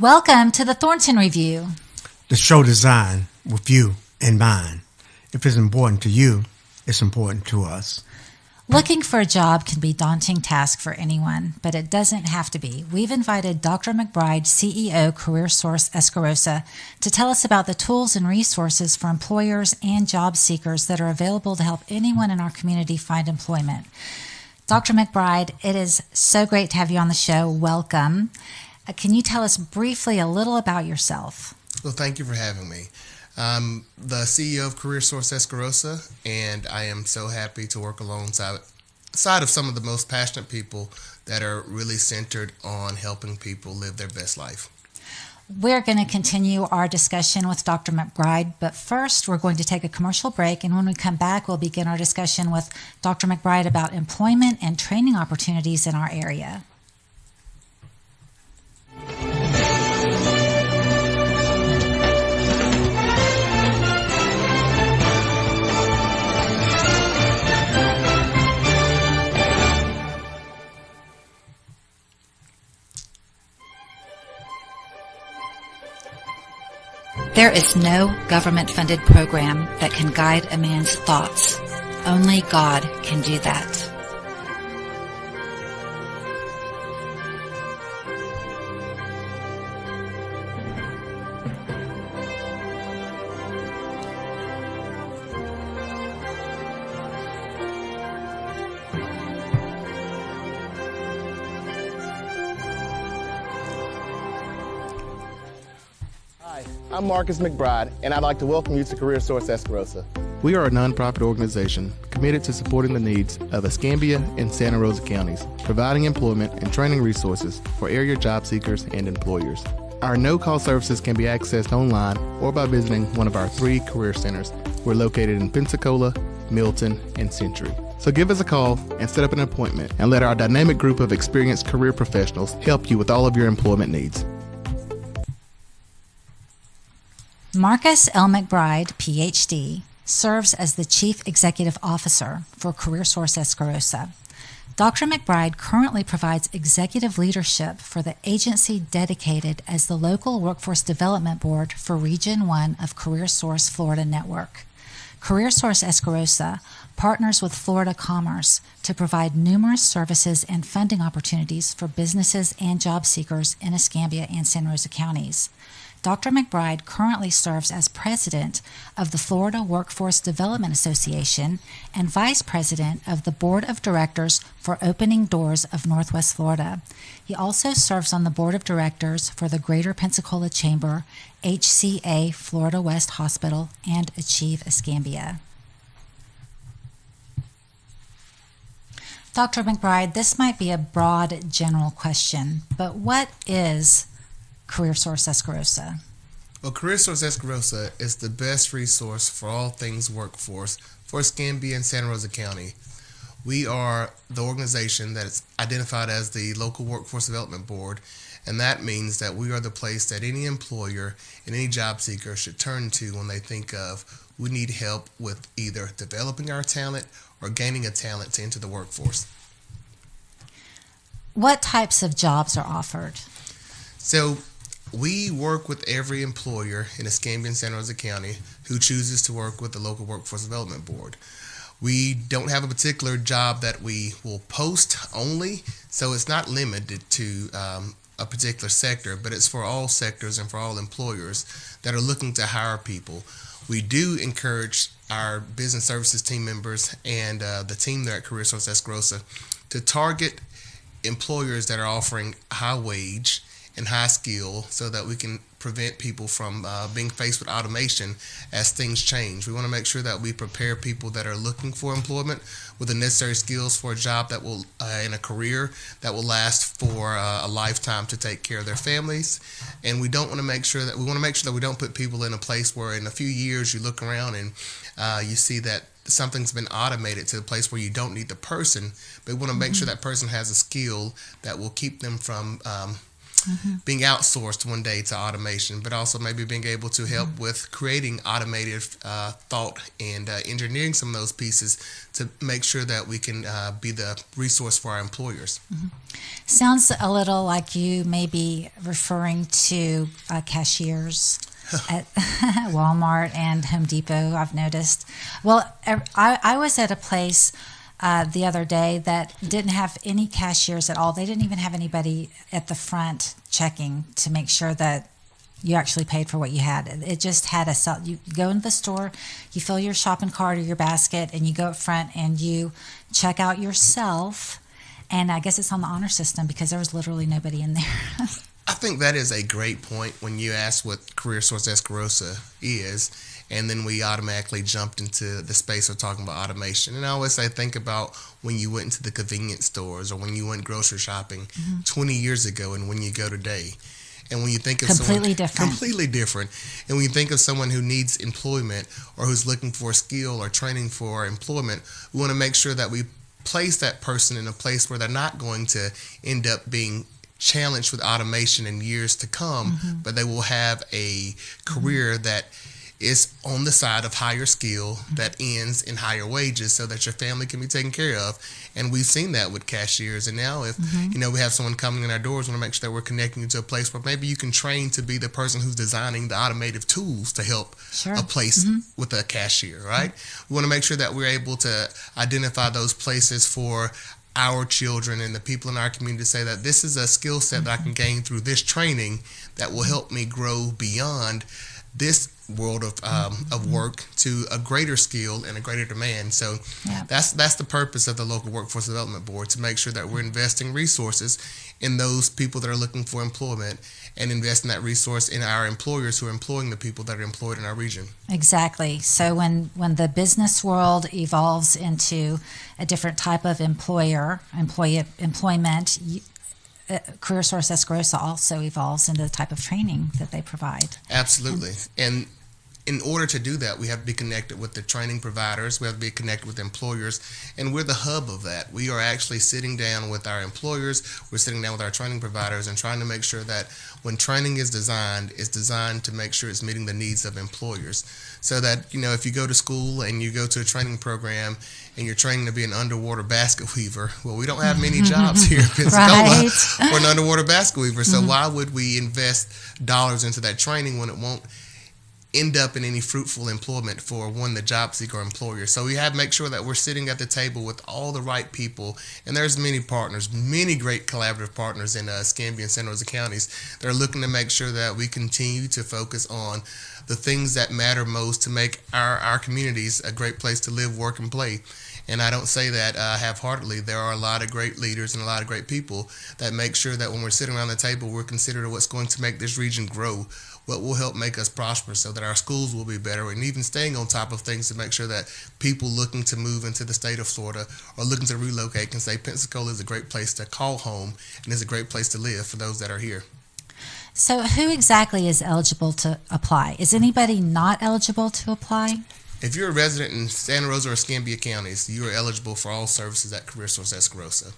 Welcome to the Thornton Review. The show designed with you in mind. If it's important to you, it's important to us. Looking for a job can be a daunting task for anyone, but it doesn't have to be. We've invited Dr. McBride, CEO, CareerSource Escarosa, to tell us about the tools and resources for employers and job seekers that are available to help anyone in our community find employment. Dr. McBride, it is so great to have you on the show. Welcome. Can you tell us briefly a little about yourself? Well, thank you for having me. I'm the CEO of CareerSource Escarosa, and I am so happy to work alongside of some of the most passionate people that are really centered on helping people live their best life. We're going to continue our discussion with Dr. McBride, but first we're going to take a commercial break, and when we come back, we'll begin our discussion with Dr. McBride about employment and training opportunities in our area. There is no government-funded program that can guide a man's thoughts. Only God can do that. I'm Marcus McBride, and I'd like to welcome you to CareerSource Escarosa. We are a nonprofit organization committed to supporting the needs of Escambia and Santa Rosa counties, providing employment and training resources for area job seekers and employers. Our no-call services can be accessed online or by visiting one of our 3 career centers. We're located in Pensacola, Milton, and Century. So give us a call and set up an appointment, and let our dynamic group of experienced career professionals help you with all of your employment needs. Marcus L. McBride, Ph.D., serves as the Chief Executive Officer for CareerSource Escarosa. Dr. McBride currently provides executive leadership for the agency dedicated as the local workforce development board for Region 1 of CareerSource Florida Network. CareerSource Escarosa partners with Florida Commerce to provide numerous services and funding opportunities for businesses and job seekers in Escambia and Santa Rosa counties. Dr. McBride currently serves as president of the Florida Workforce Development Association and vice president of the board of directors for Opening Doors of Northwest Florida. He also serves on the board of directors for the Greater Pensacola Chamber, HCA Florida West Hospital, and Achieve Escambia. Dr. McBride, this might be a broad general question, but what is CareerSource Escarosa? Well, CareerSource Escarosa is the best resource for all things workforce for Escambia and Santa Rosa County. We are the organization that is identified as the local workforce development board, and that means that we are the place that any employer and any job seeker should turn to when they think of, we need help with either developing our talent or gaining a talent to enter the workforce. What types of jobs are offered? So we work with every employer in Escambia and Santa Rosa County who chooses to work with the local workforce development board. We don't have a particular job that we will post only, so it's not limited to a particular sector, but it's for all sectors and for all employers that are looking to hire people. We do encourage our business services team members and the team there at CareerSource Escarosa to target employers that are offering high wage and high skill so that we can prevent people from being faced with automation as things change. We want to make sure that we prepare people that are looking for employment with the necessary skills for a job that will, in a career that will last for a lifetime to take care of their families. And we want to make sure that we don't put people in a place where in a few years you look around and you see that something's been automated to the place where you don't need the person, but we want to make sure that person has a skill that will keep them from being outsourced one day to automation, but also maybe being able to help with creating automated thought and engineering some of those pieces to make sure that we can be the resource for our employers. Sounds a little like you may be referring to cashiers at Walmart and Home Depot, I've noticed. Well, I was at a place the other day that didn't have any cashiers at all. They didn't even have anybody at the front checking to make sure that you actually paid for what you had. It just had you go into the store, you fill your shopping cart or your basket, and you go up front and you check out yourself. And I guess it's on the honor system because there was literally nobody in there. I think that is a great point when you ask what Career Source Escarosa is, and then we automatically jumped into the space of talking about automation. And I always say, think about when you went into the convenience stores or when you went grocery shopping 20 years ago and when you go today. And when you think of completely different. And when you think of someone who needs employment or who's looking for a skill or training for employment, we want to make sure that we place that person in a place where they're not going to end up being challenged with automation in years to come, but they will have a career that is on the side of higher skill that ends in higher wages so that your family can be taken care of. And we've seen that with cashiers. And now if we have someone coming in our doors, we want to make sure that we're connecting you to a place where maybe you can train to be the person who's designing the automative tools to help a place with a cashier, right? We want to make sure that we're able to identify those places for our children and the people in our community to say that this is a skill set that I can gain through this training that will help me grow beyond this world of work to a greater skill and a greater demand. So that's the purpose of the local workforce development board, to make sure that we're investing resources in those people that are looking for employment and investing that resource in our employers who are employing the people that are employed in our region. Exactly. So when the business world evolves into a different type of employment, Career Source Escarosa also evolves into the type of training that they provide. Absolutely. And in order to do that, we have to be connected with the training providers. We have to be connected with employers, and we're the hub of that. We are actually sitting down with our employers. We're sitting down with our training providers and trying to make sure that when training is designed, it's designed to make sure it's meeting the needs of employers. So that, if you go to school and you go to a training program and you're training to be an underwater basket weaver, well, we don't have many jobs here in Pensacola for an underwater basket weaver. So why would we invest dollars into that training when it won't end up in any fruitful employment for the job seeker or employer? So we have to make sure that we're sitting at the table with all the right people, and there's many partners, many great collaborative partners in Escambia and Santa Rosa counties that are looking to make sure that we continue to focus on the things that matter most to make our communities a great place to live, work, and play. And I don't say that half-heartedly. There are a lot of great leaders and a lot of great people that make sure that when we're sitting around the table, we're considering what's going to make this region grow, what will help make us prosper so that our schools will be better, and even staying on top of things to make sure that people looking to move into the state of Florida or looking to relocate can say Pensacola is a great place to call home and is a great place to live for those that are here. So who exactly is eligible to apply? Is anybody not eligible to apply? If you're a resident in Santa Rosa or Escambia counties, you are eligible for all services at Career Source Escarosa.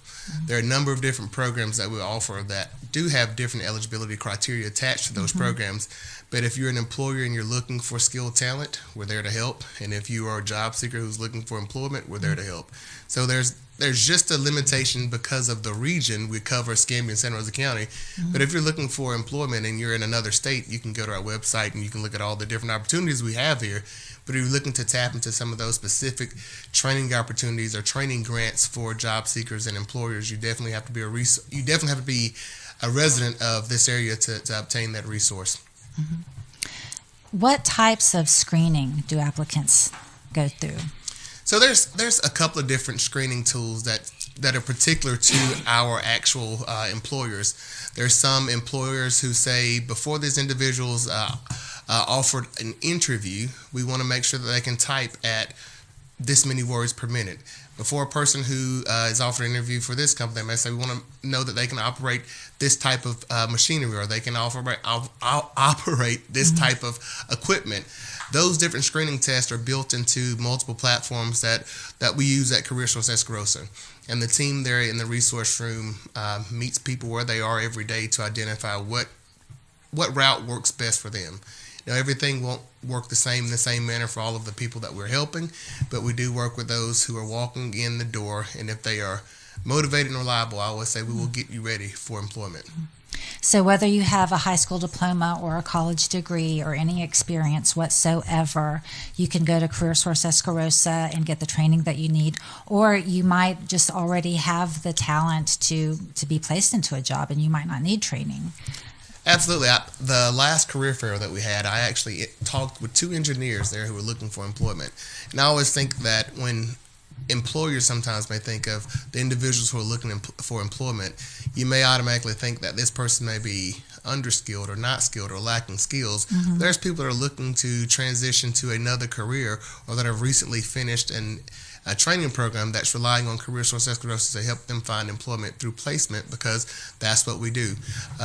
There are a number of different programs that we offer that do have different eligibility criteria attached to those programs. But if you're an employer and you're looking for skilled talent, we're there to help. And if you are a job seeker who's looking for employment, we're there to help. So there's just a limitation because of the region. We cover Escambia and Santa Rosa County. But if you're looking for employment and you're in another state, you can go to our website and you can look at all the different opportunities we have here. But if you're looking to tap into some of those specific training opportunities or training grants for job seekers and employers, you definitely have to be a resident of this area to obtain that resource. What types of screening do applicants go through? So there's a couple of different screening tools that are particular to our actual employers. There's some employers who say before these individuals offered an interview, we want to make sure that they can type at this many words per minute. Before a person who is offered an interview for this company, they may say, we want to know that they can operate this type of machinery, or they can operate this type of equipment. Those different screening tests are built into multiple platforms that we use at Career Source Escarosa. And the team there in the resource room meets people where they are every day to identify what route works best for them. Everything won't work the same manner for all of the people that we're helping, but we do work with those who are walking in the door, and if they are motivated and reliable, I always say we will get you ready for employment. So whether you have a high school diploma or a college degree or any experience whatsoever, you can go to Career Source Escarosa and get the training that you need, or you might just already have the talent to be placed into a job and you might not need training. Absolutely. The last career fair that we had, I actually talked with 2 engineers there who were looking for employment. And I always think that when employers sometimes may think of the individuals who are looking for employment, you may automatically think that this person may be underskilled or not skilled or lacking skills. Mm-hmm. There's people that are looking to transition to another career, or that have recently finished a training program that's relying on Career Source Escarosa to help them find employment through placement, because that's what we do.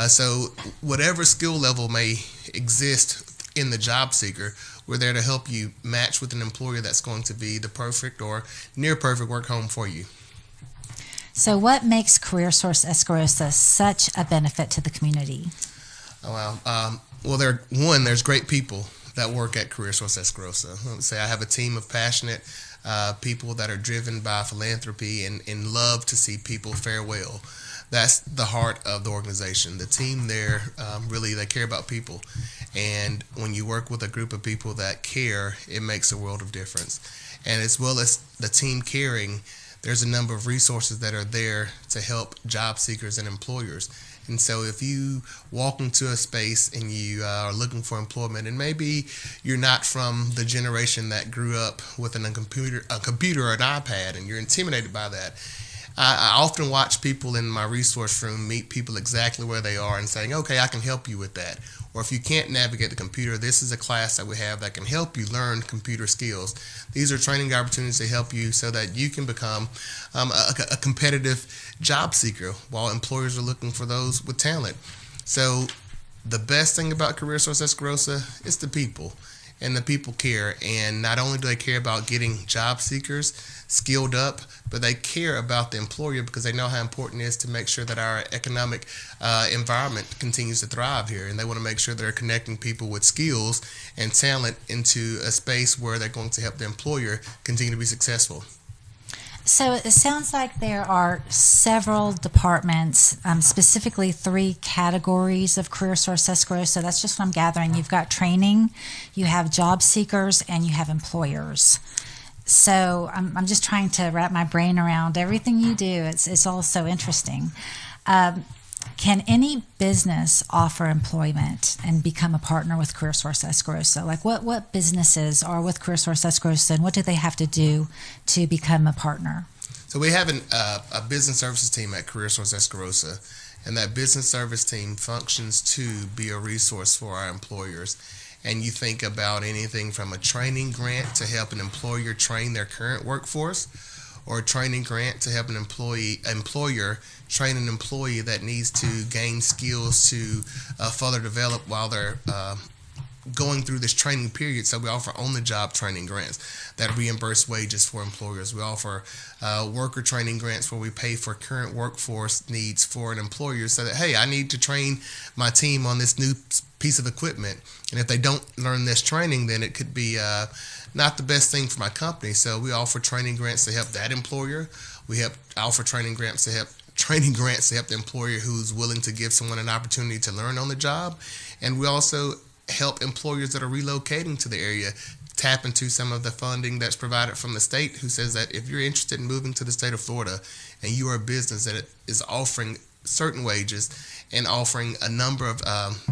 So whatever skill level may exist in the job seeker, we're there to help you match with an employer that's going to be the perfect or near perfect work home for you. So what makes Career Source Escarosa such a benefit to the community? Oh, wow. Well, there's great people that work at Career Source Escarosa. Let's say I have a team of passionate people that are driven by philanthropy and love to see people fare well. That's the heart of the organization. The team there, really, they care about people. And when you work with a group of people that care, it makes a world of difference. And as well as the team caring, there's a number of resources that are there to help job seekers and employers. And so if you walk into a space and you are looking for employment, and maybe you're not from the generation that grew up with a computer or an iPad, and you're intimidated by that, I often watch people in my resource room meet people exactly where they are and saying, okay, I can help you with that. Or if you can't navigate the computer, this is a class that we have that can help you learn computer skills. These are training opportunities to help you so that you can become a competitive job seeker while employers are looking for those with talent. So the best thing about Career Source Escarosa is the people. And the people care, and not only do they care about getting job seekers skilled up, but they care about the employer because they know how important it is to make sure that our economic environment continues to thrive here. And they want to make sure they're connecting people with skills and talent into a space where they're going to help the employer continue to be successful. So it sounds like there are several departments, specifically 3 categories of Career Source Escarosa. That's just what I'm gathering. You've got training, you have job seekers, and you have employers. So I'm just trying to wrap my brain around everything you do. It's all so interesting. Can any business offer employment and become a partner with Career Source Escarosa? Like what businesses are with Career Source Escarosa, and what do they have to do to become a partner? So we have a business services team at Career Source Escarosa, and that business service team functions to be a resource for our employers. And you think about anything from a training grant to help an employer train their current workforce, or a training grant to help an employer train an employee that needs to gain skills to further develop while they're going through this training period. So we offer on-the-job training grants that reimburse wages for employers. We offer worker training grants where we pay for current workforce needs for an employer so that, hey, I need to train my team on this new piece of equipment. And if they don't learn this training, then it could be not the best thing for my company. So we offer training grants to help that employer. We offer training grants to help the employer who's willing to give someone an opportunity to learn on the job. And we also help employers that are relocating to the area tap into some of the funding that's provided from the state, who says that if you're interested in moving to the state of Florida and you are a business that is offering certain wages and offering a number of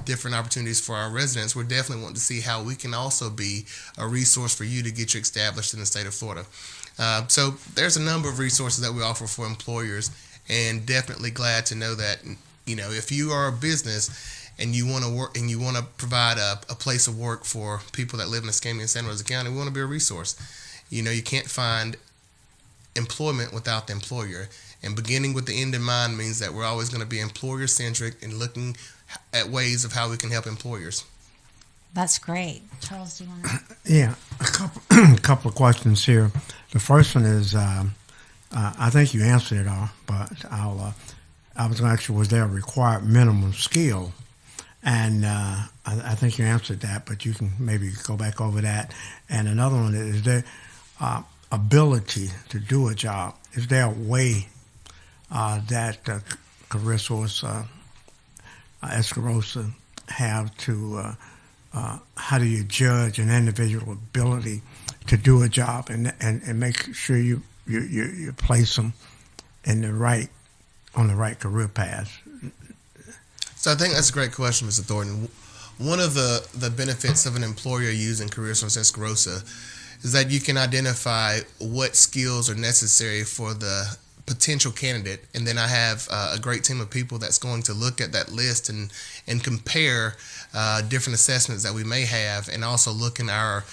different opportunities for our residents, we're definitely wanting to see how we can also be a resource for you to get you established in the state of Florida. So there's a number of resources that we offer for employers, and definitely glad to know that, if you are a business and you want to work and you want to provide a place of work for people that live in Escambia and Santa Rosa County, we want to be a resource. You can't find employment without the employer. And beginning with the end in mind means that we're always going to be employer-centric and looking at ways of how we can help employers. That's great. Charles, do you want to? Yeah, a couple of questions here. The first one is, I think you answered it all, but I was going to ask you, was there a required minimum skill? And I think you answered that, but you can maybe go back over that. And another one is there ability to do a job? Is there a way that Career Source Escarosa have to, how do you judge an individual ability to do a job and make sure you place them in on the right career path? So I think that's a great question, Mr. Thornton. One of the benefits of an employer using Career Source Escarosa is that you can identify what skills are necessary for the potential candidate, and then I have a great team of people that's going to look at that list and compare different assessments that we may have, and also look in our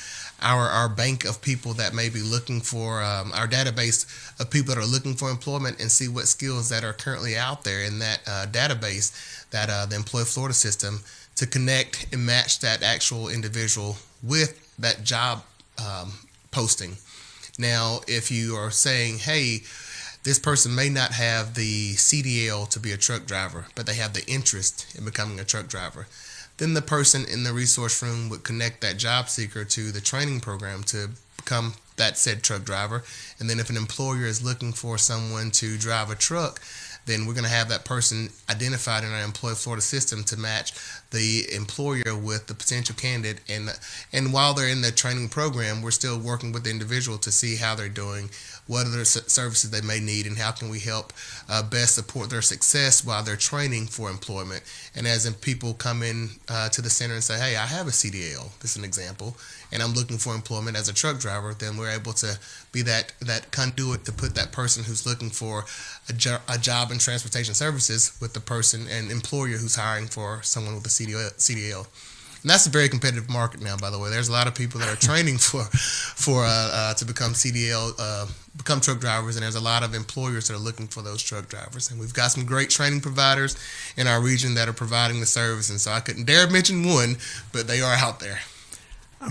bank of people that may be looking for our database of people that are looking for employment, and see what skills that are currently out there in that database, that the Employ Florida system, to connect and match that actual individual with that job posting. Now, if you are saying, hey, this person may not have the CDL to be a truck driver, but they have the interest in becoming a truck driver, then the person in the resource room would connect that job seeker to the training program to become that said truck driver. And then if an employer is looking for someone to drive a truck, then we're going to have that person identified in our Employ Florida system to match the employer with the potential candidate. And while they're in the training program, we're still working with the individual to see how they're doing, what other services they may need, and how can we help best support their success while they're training for employment. And as people come in to the center and say, hey, I have a CDL, this is an example, and I'm looking for employment as a truck driver, then we're able to be that conduit to put that person who's looking for a job in transportation services with the person and employer who's hiring for someone with a CDL. And that's a very competitive market now, by the way. There's a lot of people that are training to become CDL, become truck drivers, and there's a lot of employers that are looking for those truck drivers. And we've got some great training providers in our region that are providing the service. And so I couldn't dare mention one, but they are out there.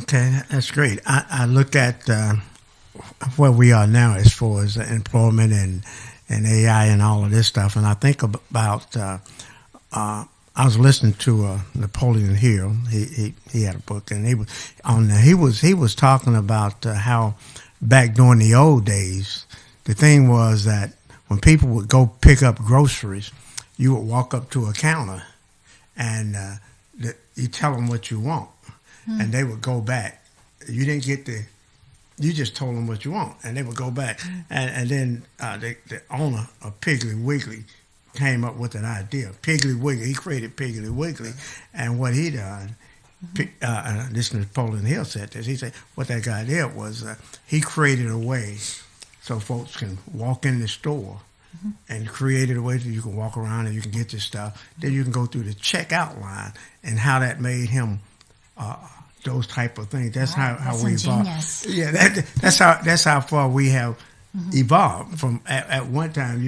Okay, that's great. I look at where we are now as far as employment and AI and all of this stuff, and I think about I was listening to Napoleon Hill. He had a book, and he was talking about how back during the old days, the thing was that when people would go pick up groceries, you would walk up to a counter, and you tell them what you want, and they would go back. You didn't get you just told them what you want, and they would go back, and then the owner of Piggly Wiggly came up with an idea. Piggly Wiggly, he created Piggly Wiggly, and what he done, this Napoleon Hill said this, he said what that guy did was he created a way so folks can walk in the store and created a way that you can walk around and you can get your stuff. Then you can go through the checkout line, and how that made him those type of things. That's how we evolved. Yeah, that's how far we have evolved. From at one time,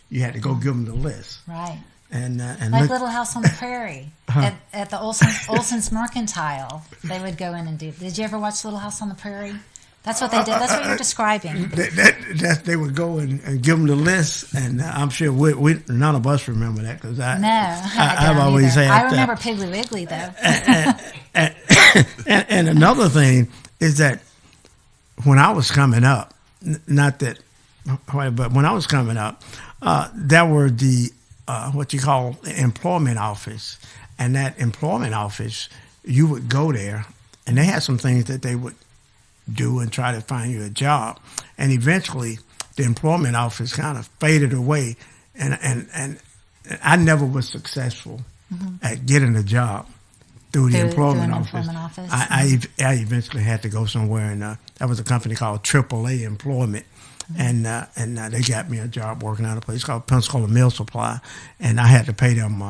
you had to go give them the list. Right. And like Little House on the Prairie at the Olson's Mercantile, they would go in and do. Did you ever watch Little House on the Prairie? That's what they did. That's what you're describing. They would go and give them the list, and I'm sure we none of us remember that because I've always had. I remember Piggly Wiggly though. And another thing is that when I was coming up, but when I was coming up, there were the what you call employment office, and that employment office, you would go there, and they had some things that they would do and try to find you a job, and eventually the employment office kind of faded away, and I never was successful at getting a job through the employment office. I eventually had to go somewhere, and that was a company called AAA Employment. And they got me a job working at a place called Pensacola Mill Supply, and I had to pay them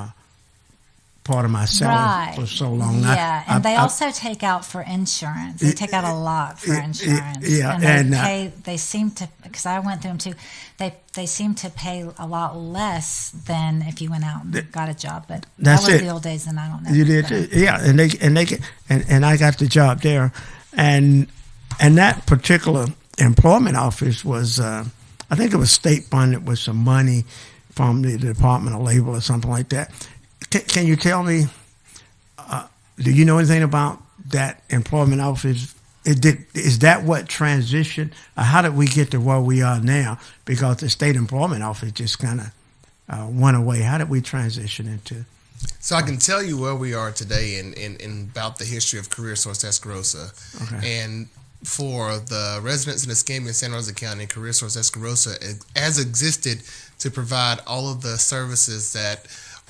part of my salary Right. for so long. Yeah, and they also take out for insurance. They take out a lot for insurance. Yeah, and they and they seem to, because I went through them too. They seem to pay a lot less than if you went out and got a job. But that was the old days, and I don't know. You did, too. Yeah, and I got the job there, and that particular employment office was, I think it was state funded with some money from the Department of Labor or something like that. Can you tell me, do you know anything about that employment office? Is that what transitioned? How did we get to where we are now? Because the state employment office just kind of went away. How did we transition into? So I can tell you where we are today in about the history of Career Source Escarosa. Okay. And for the residents in Escambia and Santa Rosa County, Career Source Escarosa has existed to provide all of the services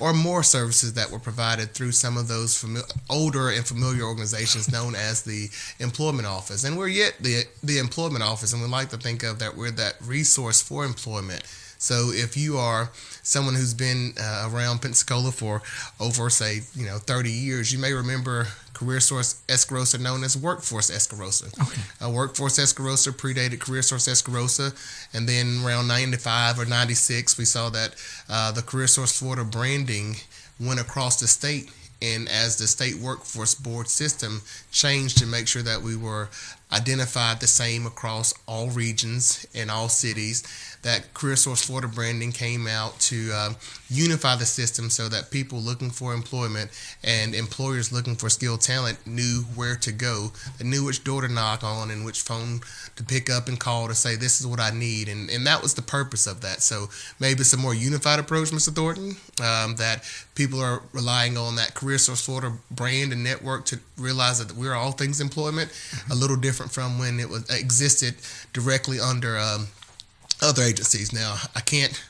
or more services that were provided through some of those older and familiar organizations known as the Employment Office. And we're yet the Employment Office, and we like to think of that we're that resource for employment. So if you are someone who's been around Pensacola for over, say, 30 years, you may remember Career Source Escarosa, known as Workforce Escarosa. Okay. Workforce Escarosa predated Career Source Escarosa, and then around 95 or 96, we saw that the Career Source Florida branding went across the state, and as the state workforce board system changed to make sure that we were identified the same across all regions and all cities, that Career Source Florida branding came out to unify the system so that people looking for employment and employers looking for skilled talent knew where to go. They knew which door to knock on and which phone to pick up and call to say, this is what I need. And that was the purpose of that. So maybe it's a more unified approach, Mr. Thornton, that people are relying on that Career Source Florida brand and network to realize that we're all things employment, a little different from when it was existed directly under other agencies. Now, I can't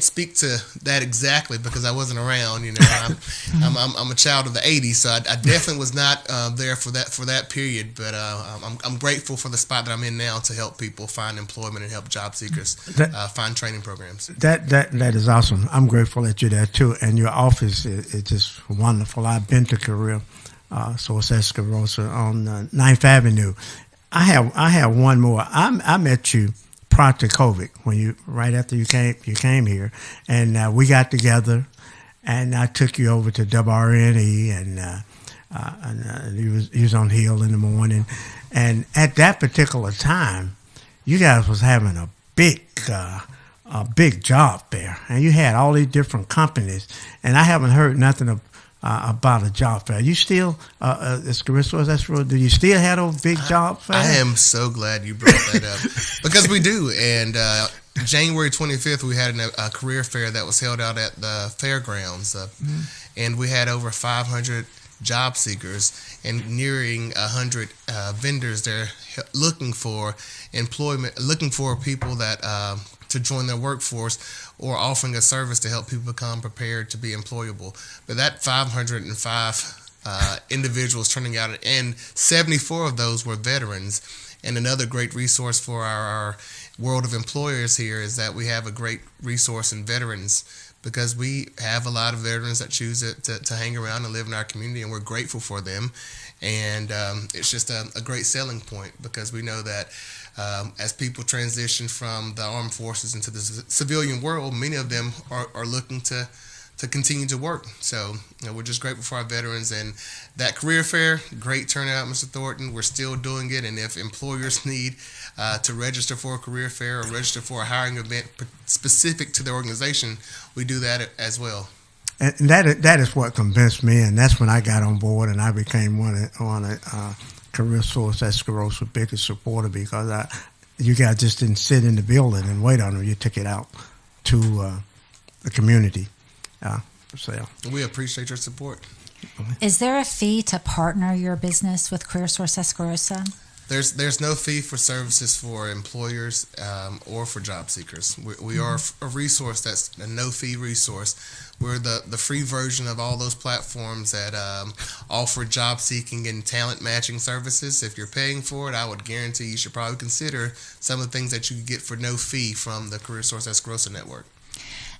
speak to that exactly because I wasn't around. I'm a child of the '80s, so I definitely was not there for that period. But I'm grateful for the spot that I'm in now to help people find employment and help job seekers find training programs. That is awesome. I'm grateful that you're there too, and your office is just wonderful. I've been to Career Source Escarosa on 9th Avenue. I have one more. I met you prior to COVID right after you came here, and we got together, and I took you over to WRNE, and you was on Hill in the morning, and at that particular time, you guys was having a big job there, and you had all these different companies, and I haven't heard nothing about a job fair. You still, do you still have those big job fairs? I am so glad you brought that up because we do. And January 25th, we had a career fair that was held out at the fairgrounds. And we had over 500 job seekers and nearing 100 vendors there looking for employment, looking for people that to join their workforce or offering a service to help people become prepared to be employable. But that 505 individuals turning out, and 74 of those were veterans. And another great resource for our world of employers here is that we have a great resource in veterans, because we have a lot of veterans that choose to hang around and live in our community, and we're grateful for them. And it's just a great selling point, because we know that as people transition from the armed forces into the civilian world, many of them are looking to continue to work. So we're just grateful for our veterans. And that career fair, great turnout, Mr. Thornton. We're still doing it. And if employers need to register for a career fair or register for a hiring event specific to their organization, we do that as well. And that is what convinced me, and that's when I got on board, and I became one of Career Source Escarosa's biggest supporter, because you guys just didn't sit in the building and wait on them. You took it out to the community for sale. We appreciate your support. Is there a fee to partner your business with Career Source Escarosa? There's no fee for services for employers or for job seekers. We are a resource that's a no-fee resource. We're the free version of all those platforms that offer job seeking and talent matching services. If you're paying for it, I would guarantee you should probably consider some of the things that you could get for no fee from the Career Source Escarosa network.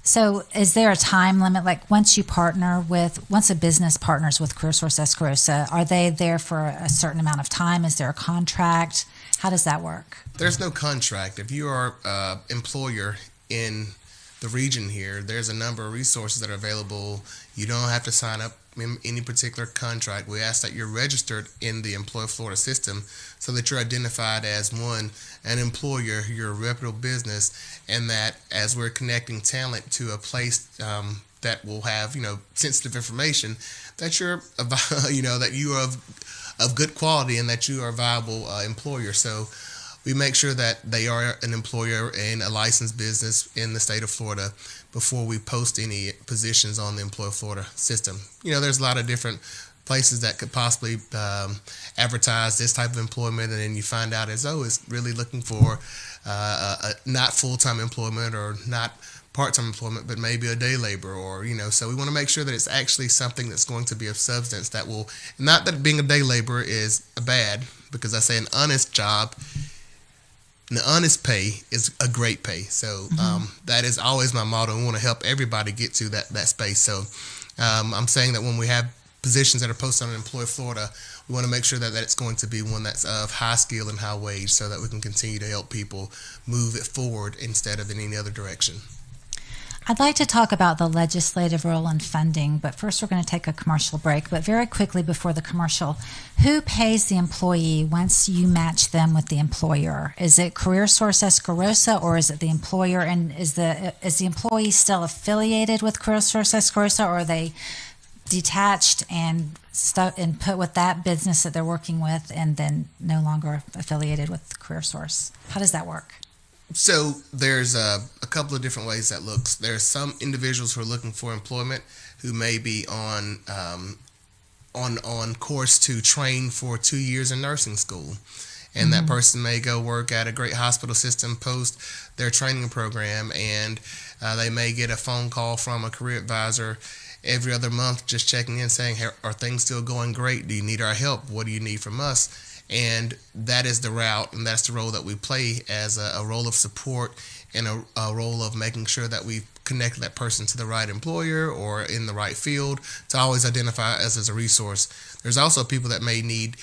So is there a time limit? Like once a business partners with CareerSource Escarosa, are they there for a certain amount of time? Is there a contract? How does that work? There's no contract. If you are an employer in the region here, there's a number of resources that are available. You don't have to sign up in any particular contract. We ask that you're registered in the Employer Florida system so that you're identified as an employer, you're a reputable business, and that as we're connecting talent to a place that will have sensitive information, that you're that you are of good quality and that you are a viable employer. So we make sure that they are an employer and a licensed business in the state of Florida before we post any positions on the Employer Florida system. There's a lot of different places that could possibly advertise this type of employment, and then you find out it's really looking for not full-time employment or not part-time employment, but maybe a day labor so we want to make sure that it's actually something that's going to be of substance that will, not that being a day laborer is bad, because I say an honest job, the honest pay is a great pay. So that is always my motto. We want to help everybody get to that space. So I'm saying that when we have positions that are posted on Employer Florida, we want to make sure that it's going to be one that's of high skill and high wage so that we can continue to help people move it forward instead of in any other direction. I'd like to talk about the legislative role in funding, but first we're going to take a commercial break. But very quickly before the commercial, who pays the employee once you match them with the employer? Is it CareerSource Escarosa or is it the employer? And is the employee still affiliated with CareerSource Escarosa, or are they detached and put with that business that they're working with and then no longer affiliated with CareerSource? How does that work? So there's a couple of different ways that looks. There's some individuals who are looking for employment who may be on course to train for 2 years in nursing school. And that person may go work at a great hospital system post their training program, and they may get a phone call from a career advisor every other month just checking in saying, hey, are things still going great? Do you need our help? What do you need from us? And that is the route, and that's the role that we play as a role of support and a role of making sure that we connect that person to the right employer or in the right field to always identify us as a resource. There's also people that may need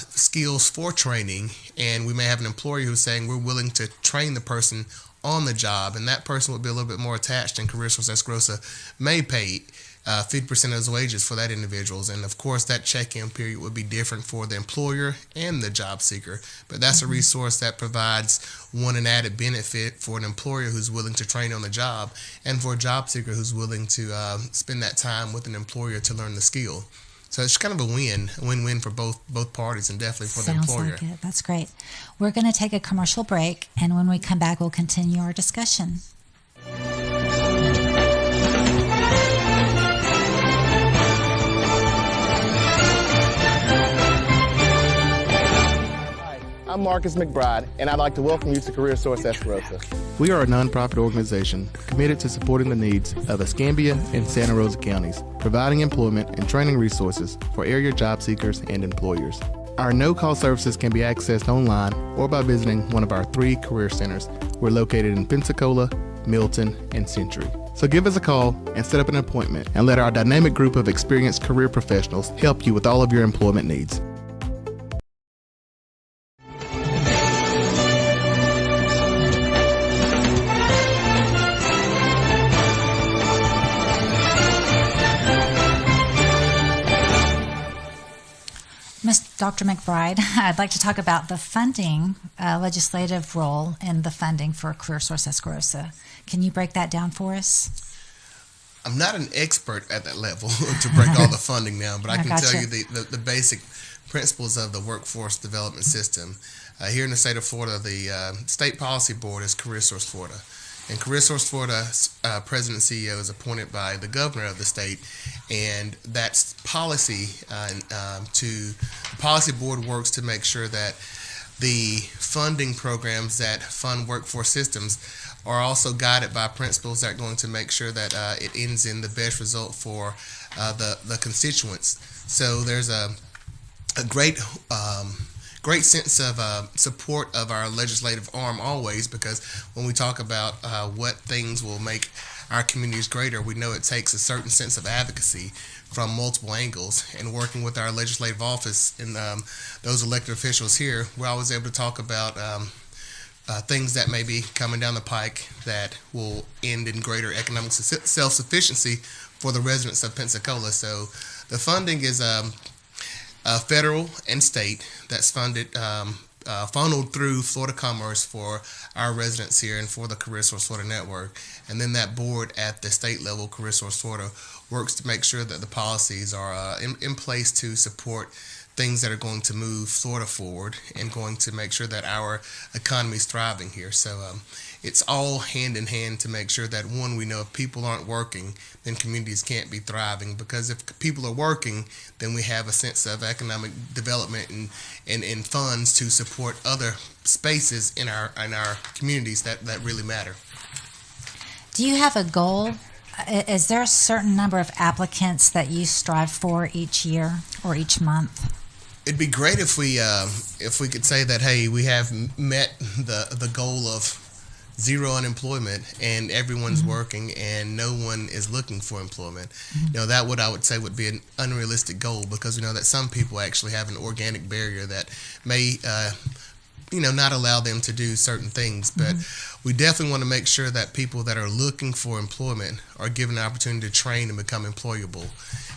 skills for training, and we may have an employer who's saying we're willing to train the person on the job, and that person would be a little bit more attached, and CareerSource Escarosa may pay 50% of those wages for that individuals. And of course that check-in period would be different for the employer and the job seeker, but that's a resource that provides an added benefit for an employer who's willing to train on the job, and for a job seeker who's willing to spend that time with an employer to learn the skill. So it's kind of a win-win for both parties, and definitely for the employer. Sounds like it. That's great. We're going to take a commercial break, and when we come back, we'll continue our discussion. I'm Marcus McBride, and I'd like to welcome you to CareerSource Escarosa. We are a nonprofit organization committed to supporting the needs of Escambia and Santa Rosa counties, providing employment and training resources for area job seekers and employers. Our no-call services can be accessed online or by visiting one of our 3 career centers. We're located in Pensacola, Milton, and Century. So give us a call and set up an appointment, and let our dynamic group of experienced career professionals help you with all of your employment needs. Dr. McBride, I'd like to talk about the funding, legislative role in the funding for CareerSource Escarosa. Can you break that down for us? I'm not an expert at that level to break all the funding down, but I can tell you the basic principles of the workforce development system. Here in the state of Florida, the state policy board is CareerSource Florida. And CareerSource Florida's president and CEO is appointed by the governor of the state, and that's policy. The policy board works to make sure that the funding programs that fund workforce systems are also guided by principles that are going to make sure that it ends in the best result for the constituents. So there's a great sense of support of our legislative arm always, because when we talk about what things will make our communities greater, we know it takes a certain sense of advocacy from multiple angles. And working with our legislative office and those elected officials here, we're always able to talk about things that may be coming down the pike that will end in greater economic self-sufficiency for the residents of Pensacola. So the funding is federal and state that's funded, funneled through Florida Commerce for our residents here and for the Career Source Florida Network. And then that board at the state level, Career Source Florida, works to make sure that the policies are in place to support things that are going to move Florida forward and going to make sure that our economy is thriving here. So it's all hand in hand to make sure that, one, we know if people aren't working, then communities can't be thriving, because if people are working, then we have a sense of economic development and funds to support other spaces in our communities that really matter. Do you have a goal? Is there a certain number of applicants that you strive for each year or each month? It'd be great if we could say that, hey, we have met the goal of zero unemployment and everyone's working and no one is looking for employment. That I would say would be an unrealistic goal, because we know that some people actually have an organic barrier that may not allow them to do certain things. But we definitely want to make sure that people that are looking for employment are given the opportunity to train and become employable.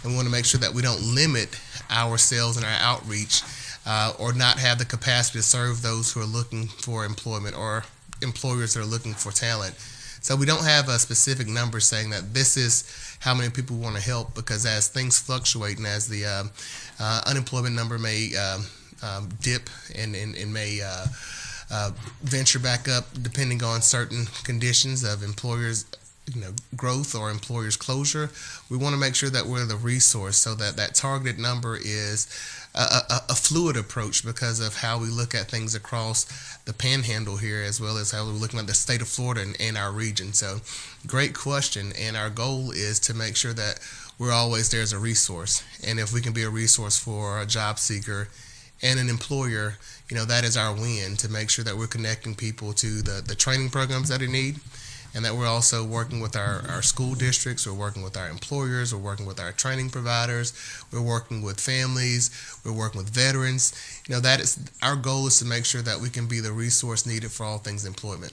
And we want to make sure that we don't limit ourselves and our outreach or not have the capacity to serve those who are looking for employment or employers that are looking for talent. So we don't have a specific number saying that this is how many people we want to help, because as things fluctuate and as the unemployment number may dip and may venture back up depending on certain conditions of employers growth or employers closure, we want to make sure that we're the resource so that that targeted number is a fluid approach because of how we look at things across the panhandle here, as well as how we're looking at the state of Florida and our region. So great question, and our goal is to make sure that we're always there as a resource. And if we can be a resource for a job seeker and an employer, that is our win, to make sure that we're connecting people to the training programs that they need, and that we're also working with our school districts, we're working with our employers, we're working with our training providers, we're working with families, we're working with veterans. That is our goal, is to make sure that we can be the resource needed for all things employment.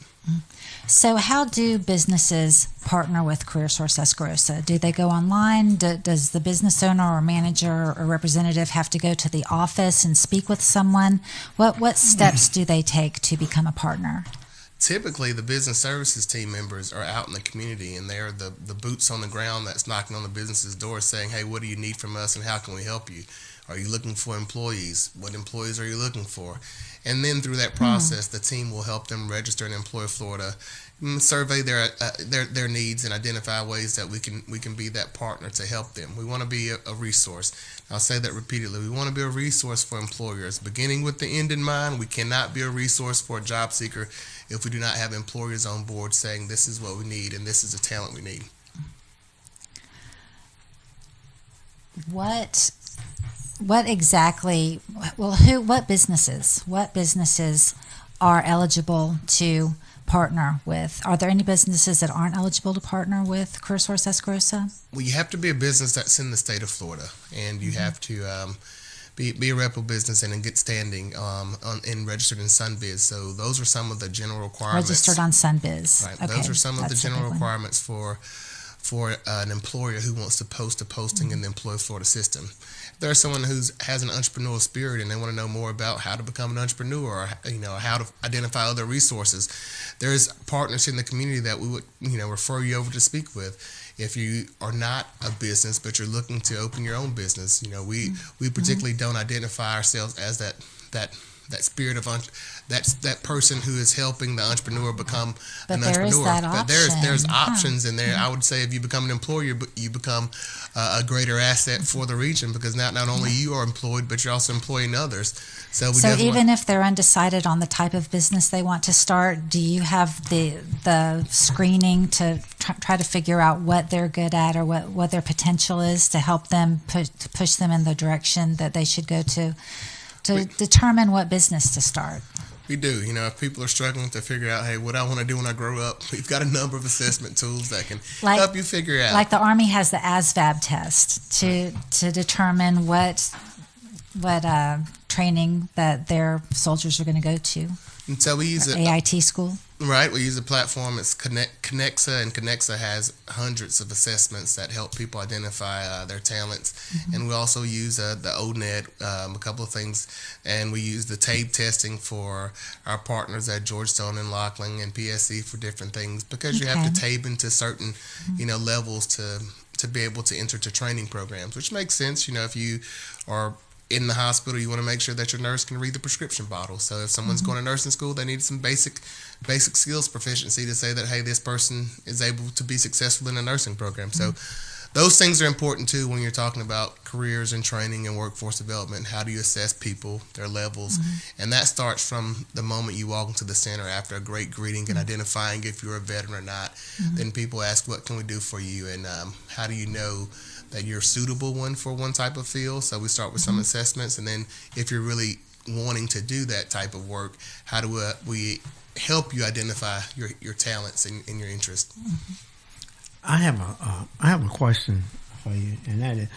So how do businesses partner with Career Source Escarosa? Do they go online? Does the business owner or manager or representative have to go to the office and speak with someone? What steps do they take to become a partner? Typically, the business services team members are out in the community, and they're the boots on the ground that's knocking on the business's door saying, hey, what do you need from us and how can we help you? Are you looking for employees? What employees are you looking for? And then through that process, the team will help them register and employ Florida, survey their needs, and identify ways that we can be that partner to help them. We want to be a resource. I'll say that repeatedly. We want to be a resource for employers, beginning with the end in mind. We cannot be a resource for a job seeker if we do not have employers on board saying this is what we need and this is the talent we need. What exactly, what businesses are eligible to partner with? Are there any businesses that aren't eligible to partner with Career Source Escarosa? Well, you have to be a business that's in the state of Florida, and you have to be a reputable business and in good standing and registered in SunBiz. So those are some of the general requirements. Registered on SunBiz. Right. Okay, those are some of the general one. requirements for an employer who wants to post a posting in the Employ Florida system. If there's someone who has an entrepreneurial spirit and they want to know more about how to become an entrepreneur, or how to identify other resources, there's partners in the community that we would refer you over to speak with. If you are not a business but you're looking to open your own business, we particularly don't identify ourselves as that spirit of that person who is helping the entrepreneur become an entrepreneur. Is that but there's options in there. I would say if you become an employer, you become a greater asset for the region, because not only you are employed, but you're also employing others. So even if they're undecided on the type of business they want to start, do you have the screening to try to figure out what they're good at or what their potential is to help them push them in the direction that they should go to determine what business to start? We do. If people are struggling to figure out, hey, what I want to do when I grow up, we've got a number of assessment tools that can help you figure it out. Like the Army has the ASVAB test to determine what training that their soldiers are going to go to. And so we use AIT school. Right, we use a platform. It's Connexa, and Connexa has hundreds of assessments that help people identify their talents. Mm-hmm. And we also use the ONET, a couple of things, and we use the TABE testing for our partners at Georgetown and Laughlin and PSC for different things, because you have to TABE into certain, levels to be able to enter to training programs, which makes sense. If you are in the hospital, you want to make sure that your nurse can read the prescription bottle. So if someone's going to nursing school, they need some basic skills proficiency to say that, hey, this person is able to be successful in a nursing program. So those things are important too when you're talking about careers and training and workforce development. How do you assess people, their levels? And that starts from the moment you walk into the center after a great greeting and identifying if you're a veteran or not. Then people ask, what can we do for you? And how do you know that you're a suitable one for one type of field? So we start with some assessments, and then if you're really wanting to do that type of work, how do we help you identify your talents and your interests? I have a question for you, and that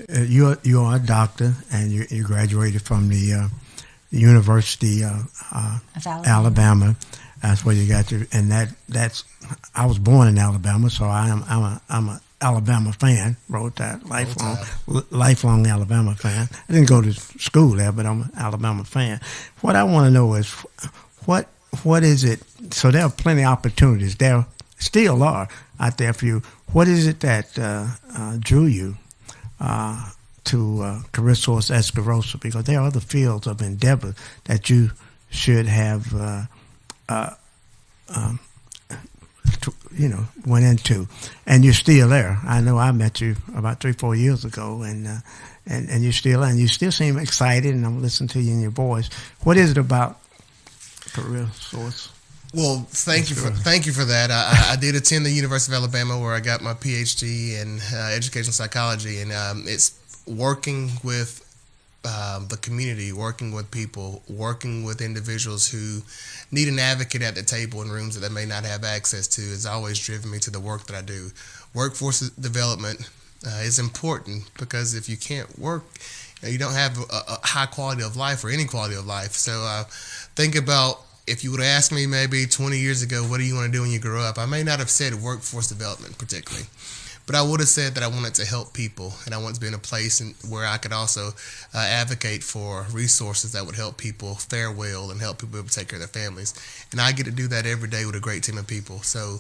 is, you are a doctor, and you graduated from the University of Alabama. That's where you got to, and that's. I was born in Alabama, so I'm a Alabama fan. Wrote that lifelong Alabama fan. I didn't go to school there, but I'm an Alabama fan. What I want to know is what is it? So there are plenty of opportunities. There still are out there for you. What is it that drew you to Career Source Escarosa? Because there are other fields of endeavor that you should have went into, and you're still there. I know I met you about 3-4 years ago, and you're still there, and you still seem excited, and I'm listening to you in your voice. What is it about Career Source? Well, thank you for that. I did attend the University of Alabama, where I got my PhD in educational psychology, and it's working with the community, working with people, working with individuals who need an advocate at the table in rooms that they may not have access to has always driven me to the work that I do. Workforce development is important, because if you can't work, you don't have a high quality of life or any quality of life. So think about, if you would have asked me maybe 20 years ago, what do you want to do when you grow up? I may not have said workforce development particularly, but I would have said that I wanted to help people, and I wanted to be in a place where I could also advocate for resources that would help people fare well and help people be able to take care of their families. And I get to do that every day with a great team of people. So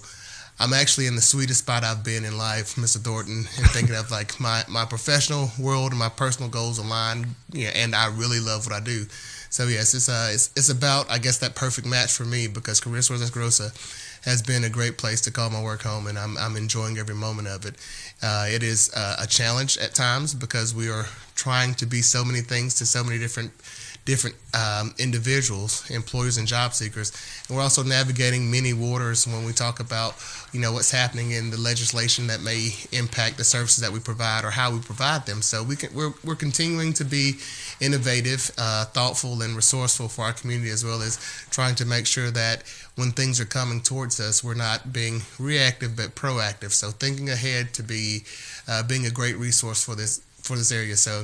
I'm actually in the sweetest spot I've been in life, Mr. Thornton, and thinking of like my professional world and my personal goals aligned, and I really love what I do. So yes, it's about, I guess, that perfect match for me, because Career Source Escarosa has been a great place to call my work home, and I'm enjoying every moment of it. It is a challenge at times, because we are trying to be so many things to so many different individuals, employers and job seekers, and we're also navigating many waters when we talk about what's happening in the legislation that may impact the services that we provide or how we provide them. So we're continuing to be innovative, thoughtful, and resourceful for our community, as well as trying to make sure that when things are coming towards us, we're not being reactive but proactive. So thinking ahead to be being a great resource for this area. So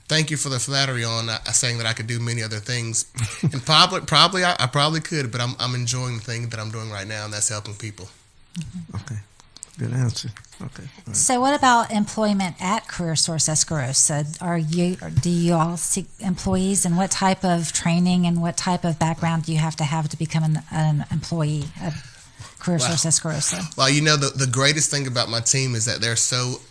thank you for the flattery on saying that I could do many other things, and I probably could, but I'm enjoying the thing that I'm doing right now, and that's helping people. Okay, good answer. Okay. Right. So, what about employment at Career Source Escarosa? Do you all seek employees, and what type of training and what type of background do you have to become an employee at Career Source Escarosa? Well, the greatest thing about my team is that they're so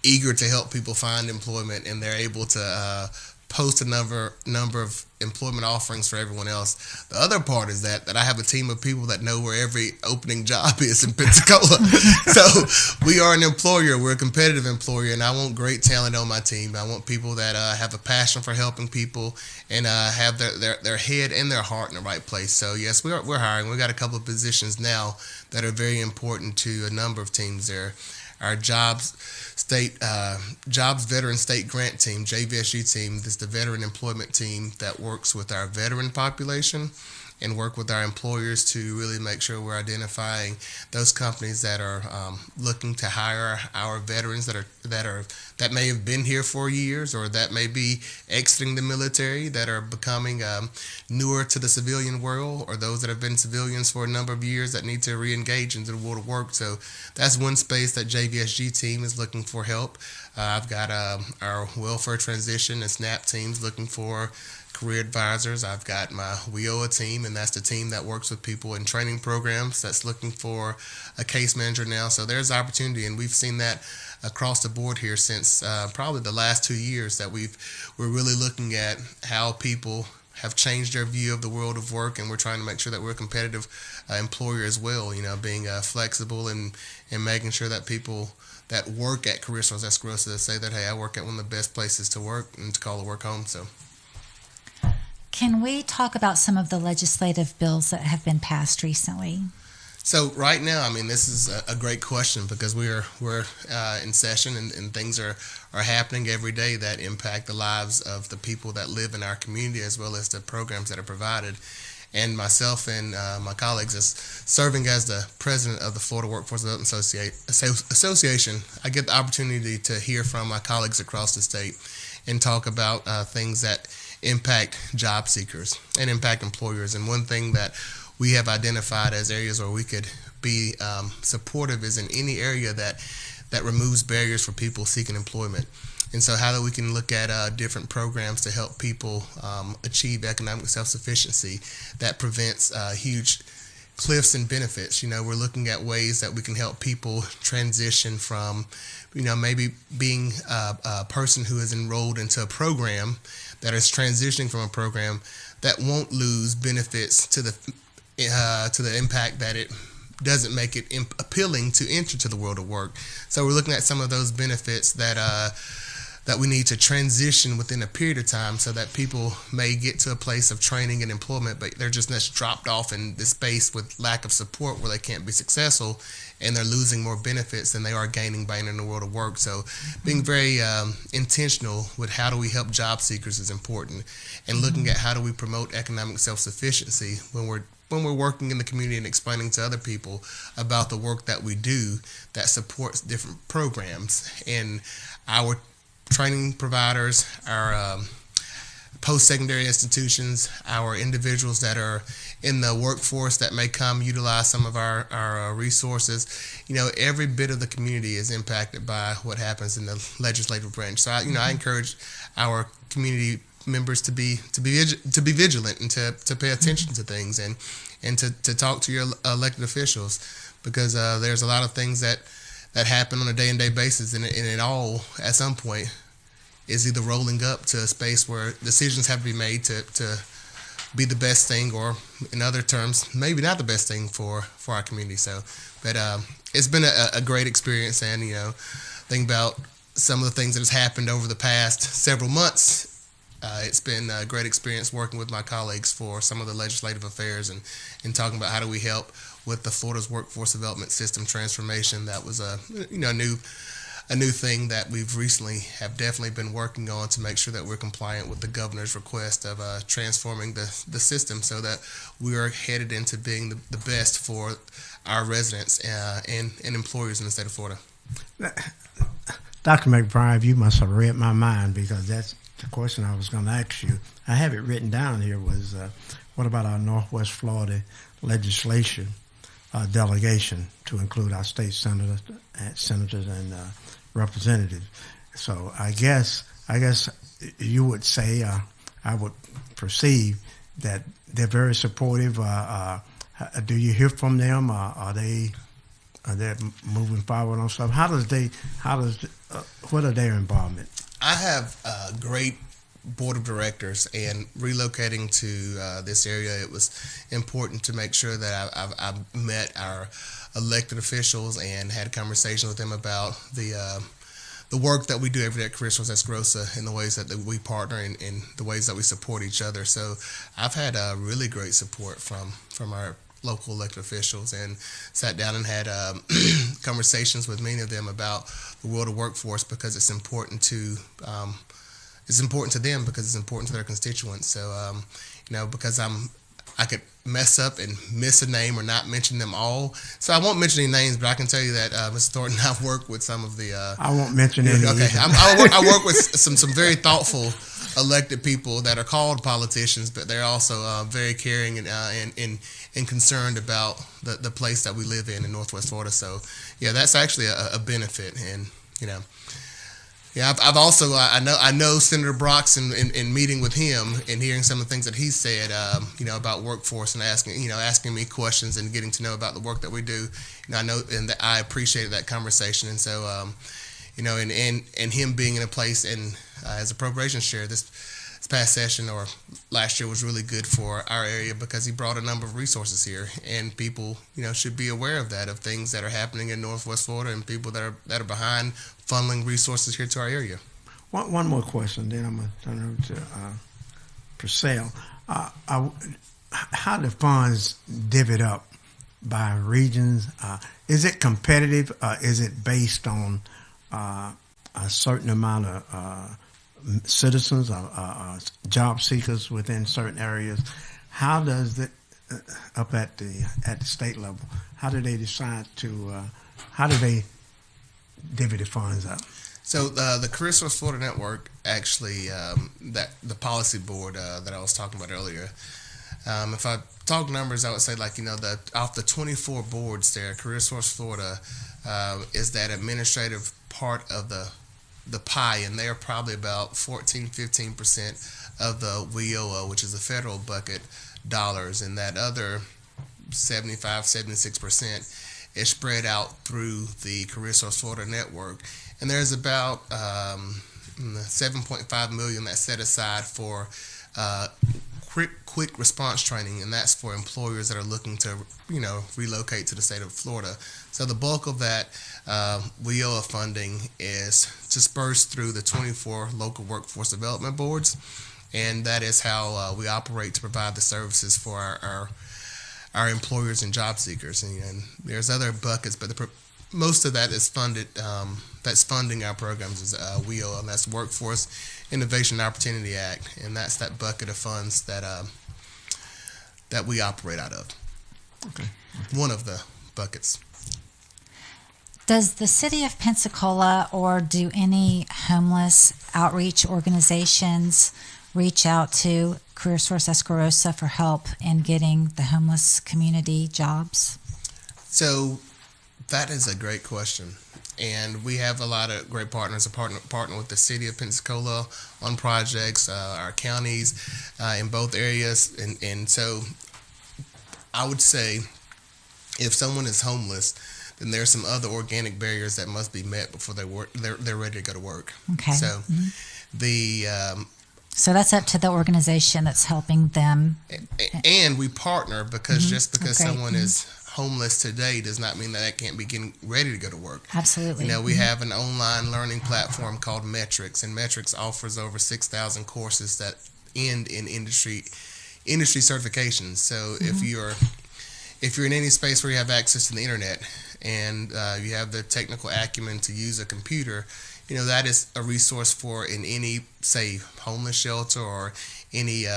eager to help people find employment, and they're able to post a number of employment offerings for everyone else. The other part is that I have a team of people that know where every opening job is in Pensacola. So we are an employer. We're a competitive employer, and I want great talent on my team. I want people that have a passion for helping people and have their head and their heart in the right place. So yes, we're hiring. We've got a couple of positions now that are very important to a number of teams there. Our jobs veteran state grant team, JVSU team, this is the veteran employment team that works with our veteran population, and work with our employers to really make sure we're identifying those companies that are looking to hire our veterans that may have been here for years, or that may be exiting the military, that are becoming newer to the civilian world, or those that have been civilians for a number of years that need to re-engage into the world of work. So that's one space that JVSG team is looking for help. I've got our welfare transition and SNAP teams looking for career advisors. I've got my WIOA team, and that's the team that works with people in training programs that's looking for a case manager now. So there's opportunity, and we've seen that across the board here since probably the last 2 years, that we're really looking at how people have changed their view of the world of work, and we're trying to make sure that we're a competitive employer as well, being flexible and making sure that people that work at Career Source Escarosa say that, hey, I work at one of the best places to work and to call the work home. So can we talk about some of the legislative bills that have been passed recently? So right now, this is a great question, because we're in session, and things are happening every day that impact the lives of the people that live in our community, as well as the programs that are provided. And myself and my colleagues, as serving as the president of the Florida Workforce Development Association, I get the opportunity to hear from my colleagues across the state and talk about things that impact job seekers and impact employers. And one thing that we have identified as areas where we could be supportive is in any area that removes barriers for people seeking employment. And so how we can look at different programs to help people achieve economic self-sufficiency that prevents huge cliffs and benefits. We're looking at ways that we can help people transition from, maybe being a person who is enrolled into a program that is transitioning from a program that won't lose benefits to the impact that it doesn't make it appealing to enter to the world of work. So we're looking at some of those benefits that we need to transition within a period of time, so that people may get to a place of training and employment, but they're just dropped off in this space with lack of support where they can't be successful, and they're losing more benefits than they are gaining by entering the world of work. So being very intentional with how do we help job seekers is important, and looking at how do we promote economic self-sufficiency when we're working in the community and explaining to other people about the work that we do that supports different programs. And our training providers, our post-secondary institutions, our individuals that are in the workforce that may come utilize some of our resources, every bit of the community is impacted by what happens in the legislative branch. So I encourage our community members to be vigilant and to pay attention to things, and to talk to your elected officials, because there's a lot of things that happen on a day-to-day basis, and it all at some point is either rolling up to a space where decisions have to be made to be the best thing, or in other terms, maybe not the best thing for our community. So, but it's been a great experience, and think about some of the things that has happened over the past several months. It's been a great experience working with my colleagues for some of the legislative affairs and talking about how do we help with the Florida's workforce development system transformation. That was a new thing that we've recently have definitely been working on to make sure that we're compliant with the governor's request of transforming the system, so that we are headed into being the best for our residents and employers in the state of Florida. Dr. McBride, you must have read my mind, because that's the question I was going to ask you. I have it written down here, was what about our Northwest Florida legislation delegation to include our state senators and representatives? So I guess you would say, I would perceive that they're very supportive. Do you hear from them? Are they moving forward on stuff? What are their involvement? I have a great board of directors, and relocating to this area, it was important to make sure that I've met our elected officials and had a conversation with them about the work that we do every day at Career Source Escarosa, and the ways that we partner and the ways that we support each other. So I've had really great support from our local elected officials, and sat down and had conversations with many of them about the world of workforce, because it's important to them, because it's important to their constituents. So because I could mess up and miss a name or not mention them all. So I won't mention any names, but I can tell you that Mr. Thornton, I've worked with some of the. I won't mention any. Okay, I work with some very thoughtful elected people that are called politicians, but they're also very caring and concerned about the place that we live in Northwest Florida. So yeah, that's actually a benefit, and yeah, I've also I know Senator Brock's in meeting with him and hearing some of the things that he said, about workforce and asking me questions and getting to know about the work that we do. I know and that I appreciated that conversation, and so and him being in a place and as appropriations chair this past session or last year was really good for our area because he brought a number of resources here, and people should be aware of that, of things that are happening in Northwest Florida and people that are behind funneling resources here to our area. One more question, then I'm going to turn it over to Purcell. How do funds divvied up by regions? Is it competitive? Is it based on a certain amount of citizens or job seekers within certain areas? How does it up at the state level? How do they decide to? How do they divvy the funds up? So the Career Source Florida Network actually, that the policy board that I was talking about earlier. If I talk numbers, I would say off the 24 boards there, Career Source Florida is that administrative part of the pie, and they are probably about 14-15% of the WIOA, which is the federal bucket dollars, and that other 75-76% is spread out through the Career Source Florida Network. And there's about $7.5 million that's set aside for quick response training, and that's for employers that are looking to relocate to the state of Florida. So the bulk of that WIOA funding is dispersed through the 24 local workforce development boards, and that is how we operate to provide the services for our employers and job seekers. And there's other buckets, but most of that is funded. That's funding our programs is WIOA, and that's Workforce Innovation and Opportunity Act, and that's that bucket of funds that we operate out of. Okay. One of the buckets. Does the city of Pensacola or do any homeless outreach organizations reach out to Career Source Escarosa for help in getting the homeless community jobs? So that is a great question. And we have a lot of great partners. Partner with the city of Pensacola on projects, our counties in both areas. And so I would say if someone is homeless, then there's some other organic barriers that must be met before they're ready to go to work. Okay. So so that's up to the organization that's helping them. And we partner because just because Okay. someone is homeless today does not mean that they can't be getting ready to go to work. Absolutely. We have an online learning platform called Metrics, and Metrics offers over 6,000 courses that end in industry certifications. So if you're in any space where you have access to the internet and you have the technical acumen to use a computer, that is a resource for in any, say, homeless shelter or any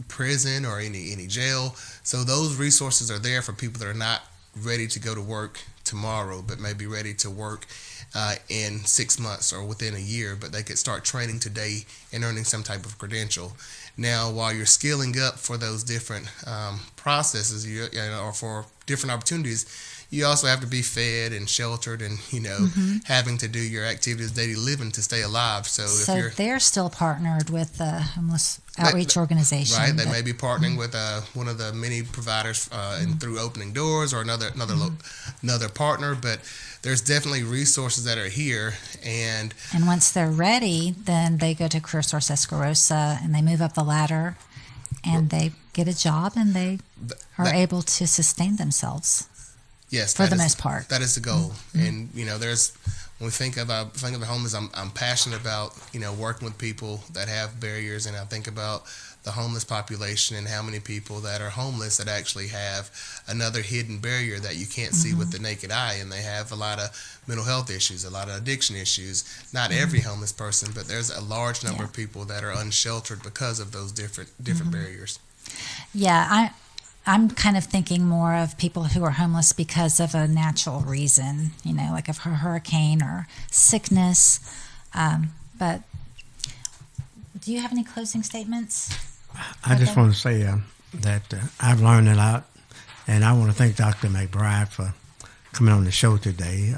prison or any jail. So those resources are there for people that are not ready to go to work tomorrow, but may be ready to work in 6 months or within a year, but they could start training today and earning some type of credential. Now, while you're skilling up for those different processes, or for different opportunities, you also have to be fed and sheltered and, having to do your activities, daily living to stay alive. So if they're still partnered with the homeless outreach organization. Right. They may be partnering with one of the many providers and through Opening Doors or another partner, but there's definitely resources that are here. And once they're ready, then they go to Career Source Escarosa and they move up the ladder and they get a job and they are able to sustain themselves. Yes, for the most part. That is the goal. And there's when we think of the homeless, I'm passionate about working with people that have barriers, and I think about the homeless population and how many people that are homeless that actually have another hidden barrier that you can't see with the naked eye, and they have a lot of mental health issues, a lot of addiction issues. Not every homeless person, but there's a large number of people that are unsheltered because of those different barriers. Yeah, I'm kind of thinking more of people who are homeless because of a natural reason, like of a hurricane or sickness. But do you have any closing statements? I just want to say that I've learned a lot, and I want to thank Dr. McBride for coming on the show today.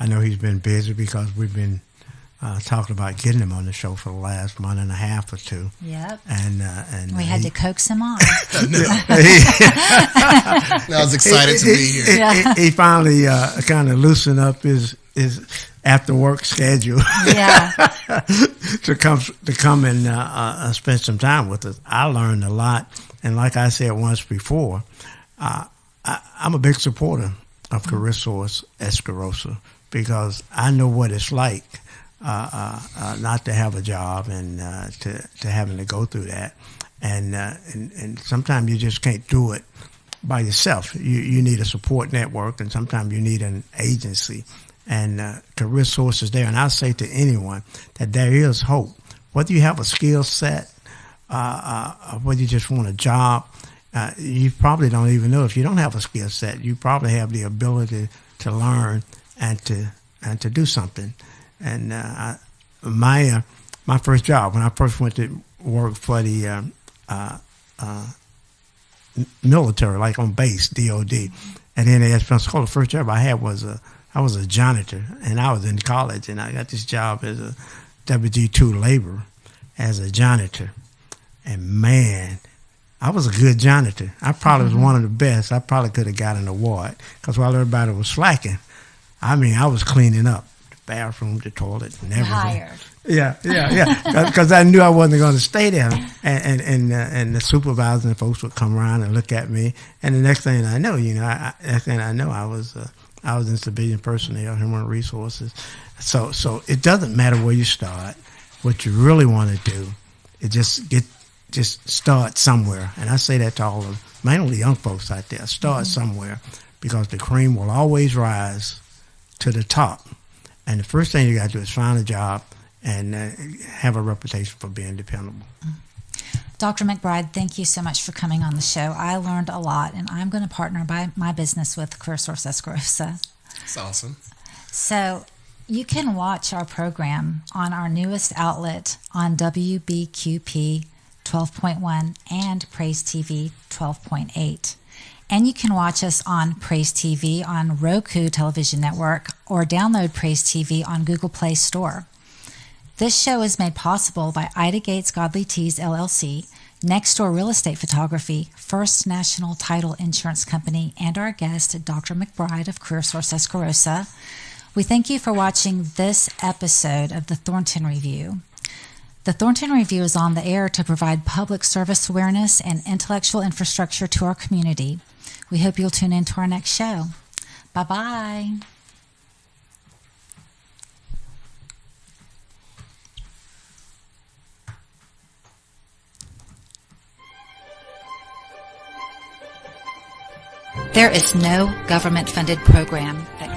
I know he's been busy because we've been talking about getting him on the show for the last month and a half or two. Yep. And we had to coax him on. I was excited to be here. He finally kind of loosened up his after work schedule. Yeah. to come and spend some time with us. I learned a lot, and like I said once before, I'm a big supporter of Career Source Escarosa because I know what it's like not to have a job and to having to go through that, and sometimes you just can't do it by yourself. You need a support network, and sometimes you need an agency. And Career Source is there. And I'll say to anyone that there is hope. Whether you have a skill set, or whether you just want a job, you probably don't even know if you don't have a skill set. You probably have the ability to learn and to do something. And my first job, when I first went to work for the military, like on base, DOD, and then at Pensacola, the first job I had was I was a janitor, and I was in college, and I got this job as a WG2 laborer as a janitor. And man, I was a good janitor. I probably was one of the best. I probably could have got an award because while everybody was slacking, I was cleaning up the bathroom, the toilet, and everything. Hired. Yeah. Because I knew I wasn't going to stay there, and the supervisors and folks would come around and look at me, and the next thing I know, I was in civilian personnel, human resources. So it doesn't matter where you start. What you really want to do is just start somewhere. And I say that to all of, mainly young folks out there, start somewhere because the cream will always rise to the top. And the first thing you got to do is find a job and have a reputation for being dependable. Dr. McBride, thank you so much for coming on the show. I learned a lot, and I'm going to partner my business with Career Source Escarosa. That's awesome. So you can watch our program on our newest outlet on WBQP 12.1 and Praise TV 12.8. And you can watch us on Praise TV on Roku Television Network or download Praise TV on Google Play Store. This show is made possible by Ida Gates Godly Teas, LLC, Next Door Real Estate Photography, First National Title Insurance Company, and our guest, Dr. McBride of Career Source Escarosa. We thank you for watching this episode of the Thornton Review. The Thornton Review is on the air to provide public service awareness and intellectual infrastructure to our community. We hope you'll tune in to our next show. Bye-bye. There is no government-funded program that